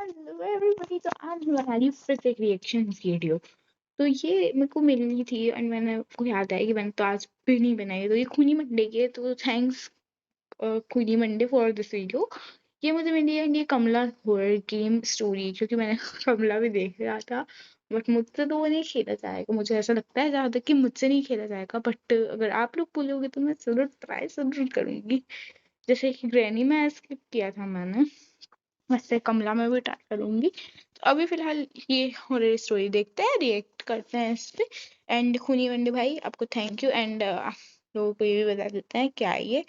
Hello everybody, तो आज मैं बना रही हूँ फिर से एक रिएक्शन वीडियो। तो ये मेरे को मिली थी एंड मैंने को याद आया कि मैंने तो आज भी नहीं बनाई। तो ये खूनी मंडे की है, तो थैंक्स खूनी मंडे फॉर दिस वीडियो। ये मुझे मिली है, ये कमला हॉरर गेम स्टोरी, क्योंकि मैंने कमला भी देख रहा था। बट मुझसे तो वो नहीं खेला जाएगा, मुझे ऐसा लगता है जहाँ तक कि मुझसे नहीं खेला जाएगा। बट अगर आप लोग बोलोगे तो मैं जरूर ट्राई जरूर करूंगी। जैसे कि ग्रैनी में स्किप किया था मैंने, वैसे कमला में भी ट्राई करूंगी। तो अभी फिलहाल ये हॉरर स्टोरी देखते हैं, रिएक्ट करते हैं इस पे। एंड खूनी वंडे भाई, आपको थैंक यू। एंड आप लोगों को ये भी बता देते हैं क्या है ये।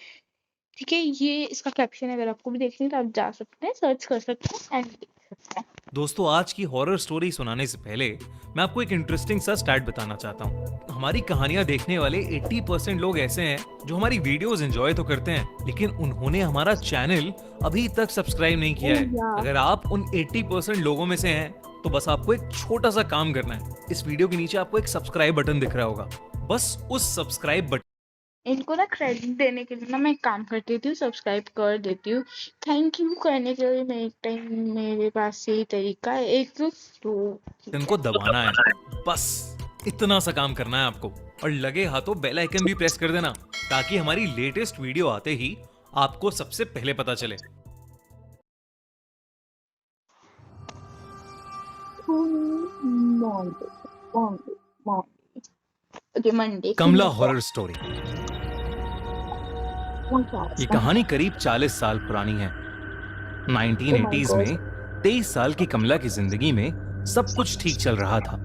ठीक है, ये इसका कैप्शन है, अगर आपको भी देखनी है तो आप जा सकते हैं, सर्च कर सकते हैं एंड देख सकते हैं। दोस्तों, आज की हॉरर स्टोरी सुनाने से पहले मैं आपको एक इंटरेस्टिंग सा स्टैट बताना चाहता हूँ। हमारी कहानियां देखने वाले 80% लोग ऐसे हैं जो हमारी वीडियोस एंजॉय तो करते हैं, लेकिन उन्होंने हमारा चैनल अभी तक सब्सक्राइब नहीं किया है। अगर आप उन 80% लोगों में से हैं, तो बस आपको एक छोटा सा काम करना है। इस वीडियो के नीचे आपको एक सब्सक्राइब बटन दिख रहा होगा, बस उस सब्सक्राइब बटन इनको ना क्रेडिट देने के लिए ना मैं एक काम कर देती हूँ, सब्सक्राइब कर देती हूँ। थैंक यू करने के लिए मैं एक टाइम मेरे पास यही तरीका है, एक तो ठीक है। को दबाना है। बस इतना सा काम करना है आपको, और लगे हाथों बेल आइकन भी प्रेस कर देना, ताकि हमारी लेटेस्ट वीडियो आते ही आपको सबसे पहले पता चले। Monday Monday Monday okay, Monday Kamla horror story. ये कहानी करीब 40 साल पुरानी है। 1980s में 23 साल की कमला की जिंदगी में सब कुछ ठीक चल रहा था,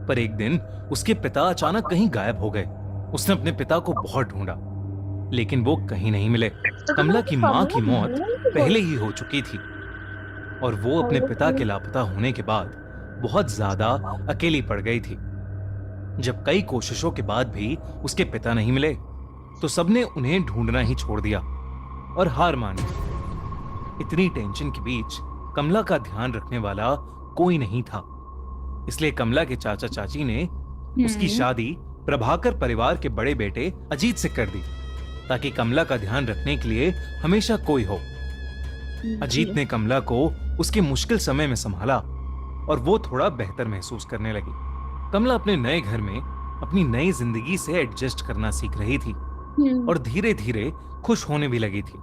पर एक दिन उसके पिता अचानक कहीं गायब हो गए। उसने अपने पिता को बहुत ढूंढा, लेकिन वो कहीं नहीं मिले। कमला की मां की मौत पहले ही हो चुकी थी, और वो अपने पिता के लापता होने के बाद बहुत ज्यादा अकेली पड़ गई थी। जब कई कोशिशों के बाद भी उसके पिता नहीं मिले, तो सबने उन्हें ढूंढना ही छोड़ दिया और हार मान ली। इतनी टेंशन के बीच कमला का ध्यान रखने वाला कोई नहीं था, इसलिए कमला के चाचा चाची ने उसकी शादी प्रभाकर परिवार के बड़े बेटे अजीत से कर दी, ताकि कमला का ध्यान रखने के लिए हमेशा कोई हो। अजीत ने कमला को उसके मुश्किल समय में संभाला, और वो थोड़ा बेहतर महसूस करने लगी। कमला अपने नए घर में अपनी नई जिंदगी से एडजस्ट करना सीख रही थी, और धीरे धीरे खुश होने भी लगी थी।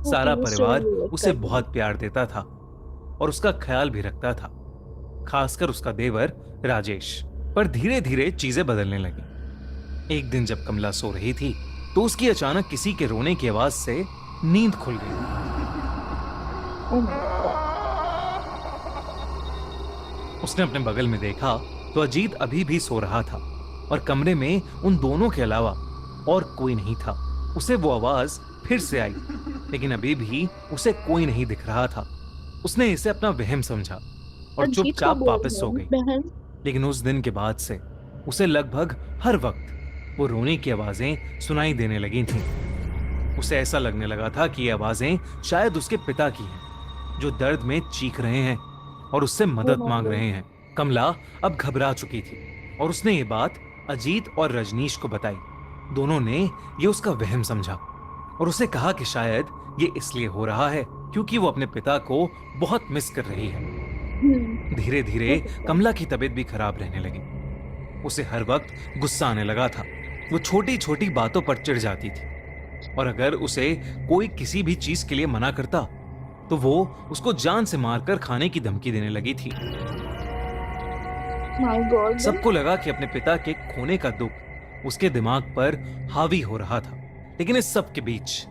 सारा परिवार उसे बहुत प्यार देता था और उसका ख्याल भी रखता था, खासकर उसका देवर राजेश। पर धीरे धीरे चीजें बदलने लगी। एक दिन जब कमला सो रही थी, तो उसकी अचानक किसी के रोने की आवाज से नींद खुल गई। उसने अपने बगल में देखा तो अजीत अभी भी सो रहा था, और कमरे में उन दोनों के अलावा और कोई नहीं था। उसे वो आवाज फिर से आई, लेकिन अभी भी उसे कोई नहीं दिख रहा था। उसने इसे अपना वहम समझा और चुपचाप वापस सो गई। लेकिन उस दिन के बाद से उसे लगभग हर वक्त वो रोने की आवाजें सुनाई देने लगी थीं। उसे ऐसा लगने लगा था कि ये आवाजें शायद उसके पिता की हैं, जो दर्द में चीख रहे हैं और उससे मदद मांग रहे हैं। कमला अब घबरा चुकी थी, और उसने ये बात अजीत और रजनीश को बताई। दोनों ने ये उसका वहम समझा और उसे कहा कि शायद ये इसलिए हो रहा है क्योंकि वो अपने पिता को बहुत मिस कर रही है। धीरे धीरे कमला की तबीयत भी खराब रहने लगी। उसे हर वक्त गुस्सा आने लगा था। वो छोटी छोटी बातों पर चिढ़ जाती थी, और अगर उसे कोई किसी भी चीज के लिए मना करता, तो वो उसको जान से मारकर खाने की धमकी देने लगी थी। सबको लगा कि अपने पिता के खोने का दुख उसके दिमाग पर हावी हो रहा था, लेकिन इस सब के बीच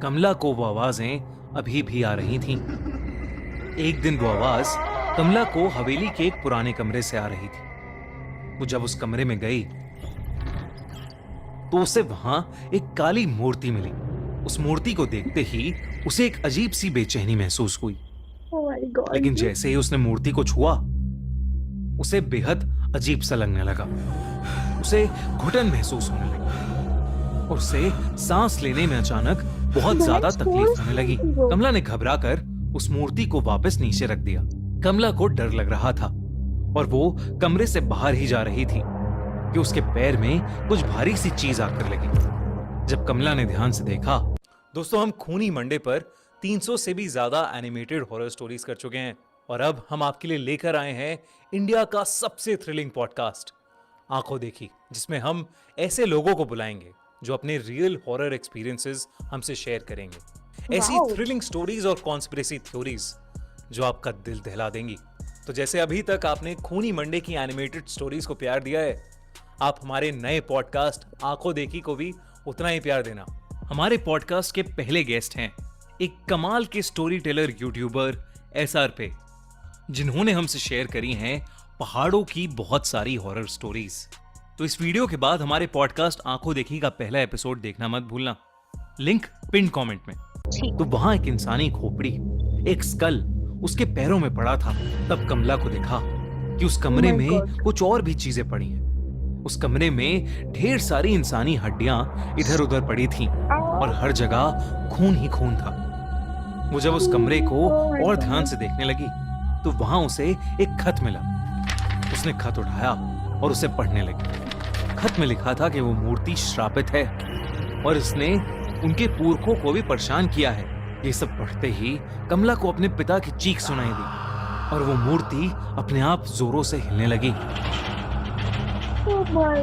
कमला को वो आवाजें अभी भी आ रही थीं। एक दिन वो आवाज कमला को हवेली के एक पुराने कमरे से आ रही थी। वो जब उस कमरे में गई, तो उसे वहां एक काली मूर्ति मिली। उस मूर्ति को देखते ही उसे एक अजीब सी बेचैनी महसूस हुई। लेकिन जैसे ही उसने मूर्ति को छुआ, उसे बेहद अजीब सा लगने लगा। उसे घुटन महसूस होने लगी, और उसे सांस लेने में अचानक बहुत ज्यादा तकलीफ होने लगी। कमला ने घबराकर उस मूर्ति को वापस नीचे रख दिया। कमला को डर लग रहा था, और वो कमरे से बाहर ही जा रही थी कि उसके पैर में कुछ भारी सी चीज आकर लगी। जब कमला ने ध्यान से देखा, दोस्तों हम खूनी मंडे पर 300 से भी ज्यादा एनिमेटेड हॉरर स्टोरीज कर चुके हैं और अब हम आपके लिए लेकर आए हैं इंडिया का सबसे थ्रिलिंग पॉडकास्ट आंखों देखी, जिसमें हम ऐसे लोगों को बुलाएंगे जो अपने रियल हॉरर एक्सपीरियंसेस हमसे शेयर करेंगे। ऐसी Wow. थ्रिलिंग स्टोरीज और कॉन्स्पिरेसी थ्योरीज जो आपका दिल दहला देंगी। तो जैसे अभी तक आपने खूनी मंडे की एनिमेटेड स्टोरीज को प्यार दिया है, आप हमारे नए पॉडकास्ट आंखों देखी को भी उतना ही प्यार देना। हमारे पॉडकास्ट के पहले गेस्ट हैं एक कमाल के स्टोरी टेलर यूट्यूबर SR पे, जिन्होंने हमसे शेयर करी हैं पहाड़ों की बहुत सारी हॉरर स्टोरीज। तो इस वीडियो के बाद हमारे पॉडकास्ट आंखों देखी का पहला एपिसोड देखना मत भूलना, लिंक पिन कमेंट में। तो वहां एक इंसानी खोपड़ी, एक स्कल उसके पैरों में पड़ा था। तब कमला को देखा कि उस कमरे my में God. कुछ और भी चीजें पड़ी हैं। उस कमरे में ढेर सारी इंसानी हड्डियां इधर उधर पड़ी थीं और हर जगह खून ही खून था। वो जब उस कमरे को और ध्यान से देखने लगी तो वहां उसे एक खत मिला। उसने खत उठाया और उसे पढ़ने लगी। खत में लिखा था कि वो मूर्ति श्रापित है और इसने उनके पुरखों को भी परेशान किया है। ये सब पढ़ते ही कमला को अपने पिता की चीख सुनाई दी और वो मूर्ति अपने आप जोरों से हिलने लगी। Oh boy.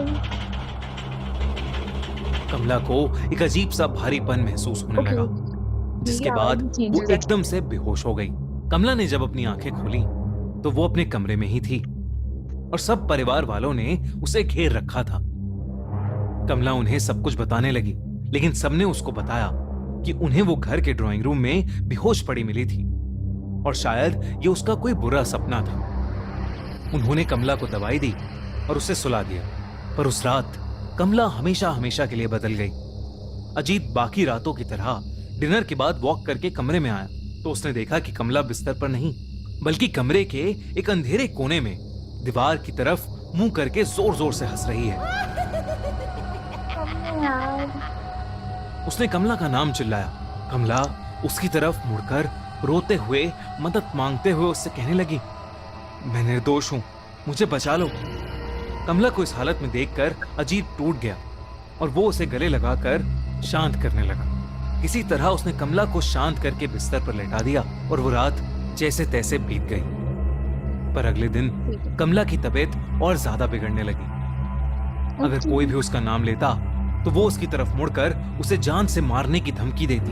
कमला को एक अजीब सा भारीपन महसूस होने Okay. लगा, जिसके Yeah, बाद it changes वो that. एकदम से बेहोश हो गई। कमला ने जब अपनी आंखें खोली तो वो अपने कमरे में ही थी और सब परिवार वालों ने उसे घेर रखा था। कमला उन्हें सब कुछ बताने लगी, लेकिन सबने उसको बताया कि उन्हें वो घर के ड्राइंग रूम में बेहोश पड़ी मिली थी और शायद ये उसका कोई बुरा सपना था। उन्होंने कमला को दवाई दी और उसे सुला दिया, पर उस रात कमला हमेशा हमेशा के लिए बदल गई। अजीत बाकी रातों की तरह डिनर के बाद वॉक करके कमरे में आया तो उसने देखा कि कमला बिस्तर पर नहीं, बल्कि कमरे के एक अंधेरे कोने में दीवार की तरफ मुंह करके जोर जोर से हंस रही है। उसने कमला का नाम चिल्लाया। कमला उसकी तरफ मुड़कर रोते हुए, मदद मांगते हुए उससे कहने लगी, मैं निर्दोष हूं, मुझे बचा लो। कमला को इस हालत में देखकर अजीत टूट गया और वो उसे गले लगाकर शांत करने लगा। किसी तरह उसने कमला को शांत करके बिस्तर पर लेटा दिया और वो रात जैसे तैसे बीत गई। पर अगले दिन कमला की तबीयत और ज्यादा बिगड़ने लगी। अगर कोई भी उसका नाम लेता तो वो उसकी तरफ मुड़कर उसे जान से मारने की धमकी देती।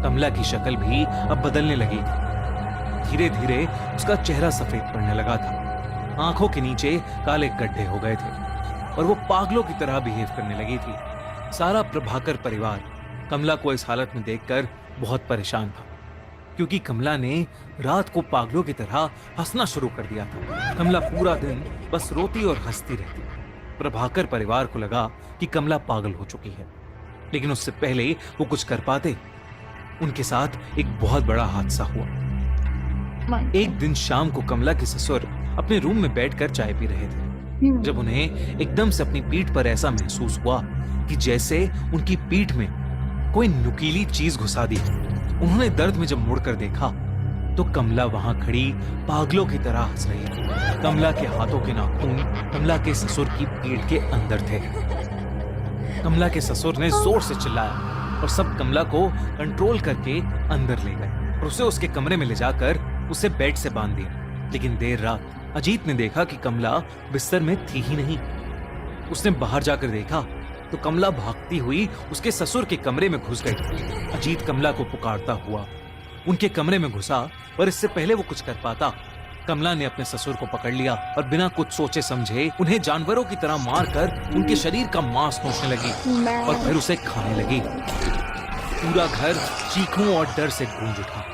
कमला की शक्ल भी अब बदलने लगी थी। धीरे धीरे उसका चेहरा सफेद पड़ने लगा था, आंखों के नीचे काले गड्ढे हो गए थे और वो पागलों की तरह बिहेव करने लगी थी। सारा प्रभाकर परिवार कमला को इस हालत में देखकर बहुत परेशान था, क्योंकि कमला ने रात को पागलों की तरह हंसना शुरू कर दिया था। कमला पूरा दिन बस रोती और हंसती रहती। प्रभाकर परिवार को लगा कि कमला पागल हो चुकी है, लेकिन उससे पहले वो कुछ कर पाते, उनके साथ एक बहुत बड़ा हादसा हुआ। एक दिन शाम को कमला के ससुर अपने रूम में बैठकर चाय पी रहे थे, जब उन्हें एकदम से अपनी पीठ पर ऐसा महसूस हुआ कि जैसे उनकी पीठ में कोई नुकीली चीज घुसा दी। उन्होंने दर्द में जब मुड़कर देखा तो कमला वहां खड़ी पागलों की तरह हंस रही थी। कमला के हाथों के नाखून कमला के ससुर की पीठ के अंदर थे। कमला के ससुर ने जोर से चिल्लाया और सब कमला को कंट्रोल करके अंदर ले गए और उसे उसके कमरे में ले जाकर उसे बेड से बांध दिया। लेकिन देर रात अजीत ने देखा कि कमला बिस्तर में थी ही नहीं। उसने बाहर जाकर देखा तो कमला भागती हुई उसके ससुर के कमरे में घुस गई। अजीत कमला को पुकारता हुआ उनके कमरे में घुसा, पर इससे पहले वो कुछ कर पाता, कमला ने अपने ससुर को पकड़ लिया और बिना कुछ सोचे समझे उन्हें जानवरों की तरह मारकर उनके शरीर का मांस नोचने लगी और फिर उसे खाने लगी। पूरा घर चीखों और डर से गूंज उठा,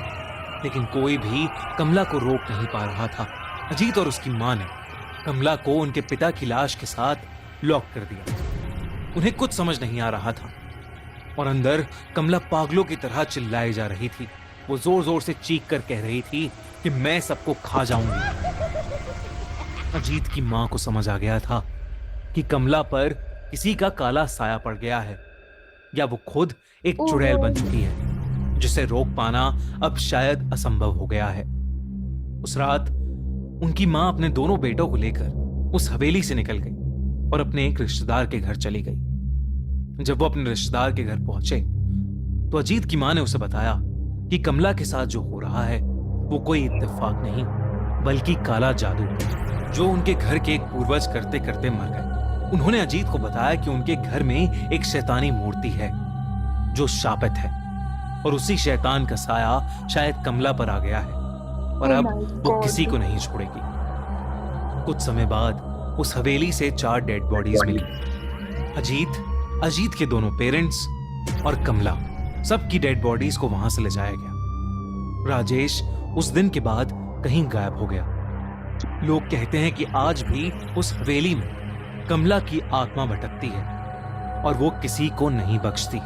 लेकिन कोई भी कमला को रोक नहीं पा रहा था। अजीत और उसकी मां ने कमला को उनके पिता की लाश के साथ लॉक कर दिया। उन्हें कुछ समझ नहीं आ रहा था और अंदर कमला पागलों की तरह चिल्लाई जा रही थी। वो जोर जोर से चीख कर कह रही थी कि मैं सबको खा जाऊंगी। अजीत की मां को समझ आ गया था कि कमला पर किसी का काला साया पड़ गया है, या वो खुद एक चुड़ैल बन चुकी है, जिसे रोक पाना अब शायद असंभव हो गया है। उस रात उनकी मां अपने दोनों बेटों को लेकर उस हवेली से निकल गई और अपने एक रिश्तेदार के घर चली गई। जब वो अपने रिश्तेदार के घर पहुंचे तो अजीत की मां ने उसे बताया कि कमला के साथ जो हो रहा है वो कोई इत्तेफाक नहीं बल्कि काला जादू है, जो उनके घर के एक पूर्वज करते करते मर गए। उन्होंने अजीत को बताया कि उनके घर में एक शैतानी मूर्ति है जो शापित है और उसी शैतान का साया शायद कमला पर आ गया है और Oh अब my वो किसी God. को नहीं छोड़ेगी। कुछ समय बाद उस हवेली से 4 डेड बॉडीज मिली। अजीत, अजीत के दोनों पेरेंट्स और कमला, सबकी डेड बॉडीज को वहां से ले जाया गया। राजेश उस दिन के बाद कहीं गायब हो गया। लोग कहते हैं कि आज भी उस हवेली में कमला की आत्मा भटकती है और वो किसी को नहीं बख्शती,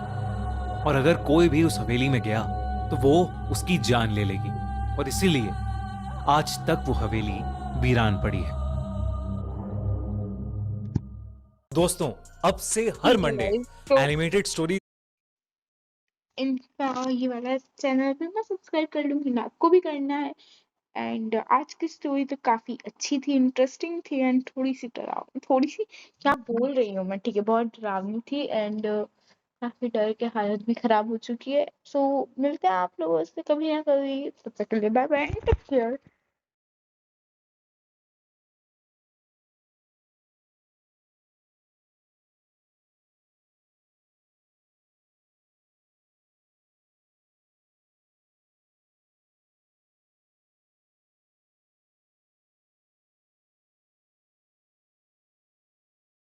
और अगर कोई भी उस हवेली में गया तो वो उसकी जान ले लेगी, और इसीलिए आज तक वो हवेली वीरान पड़ी है। दोस्तों, अब से हर ठीक है मंडे guys, तो एनिमेटेड स्टोरी इनका ये वाला चैनल भी मैं सब्सक्राइब कर लूंगी ना, आपको भी करना है। एंड आज की स्टोरी तो काफी अच्छी थी, इंटरेस्टिंग थी एंड थोड़ी सी क्या बोल रही हूँ मैं, ठीक है, बहुत डरावनी थी एंड काफी डर के हालत भी खराब हो चुकी है। सो मिलते हैं आप लोगों से कभी ना कभी, तब तक के लिए बाय बाय, टेक केयर।